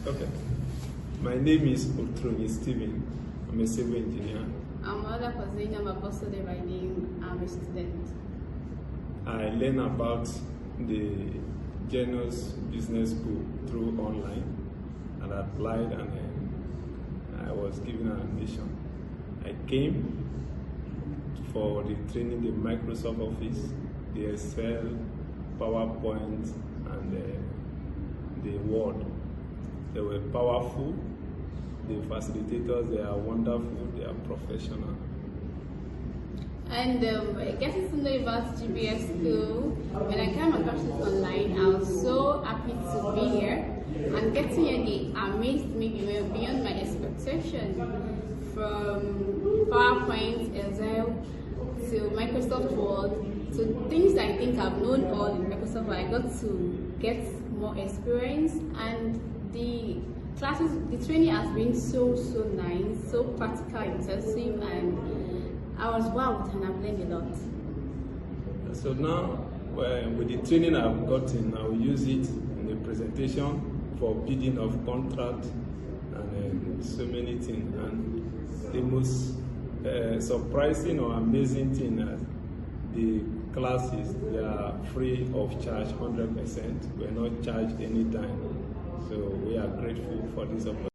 Okay. My name is Otroni Stephen. I'm a civil engineer. I'm Zainab by name. I'm a student. I learn about the Genius Business School through online and applied, and I was given an admission. I came for the training, the Microsoft Office, the Excel, PowerPoint, and the Word. They were powerful. The facilitators, they are wonderful, they are professional. And getting to know about GBS school, when I came across it online, I was so happy to be here. And getting here, they amazed me beyond my expectation. From PowerPoint, Excel, to Microsoft Word, to things that I think I've known all in Microsoft, I got to get more experience, and the classes, the training has been so nice, so practical, intensive, and I was wowed and I've learned a lot. So now, with the training I've gotten, I will use it in the presentation for bidding of contract and so many things. And the most surprising or amazing thing is the classes, they are free of charge, 100%. We're not charged any time. So we are grateful for this opportunity.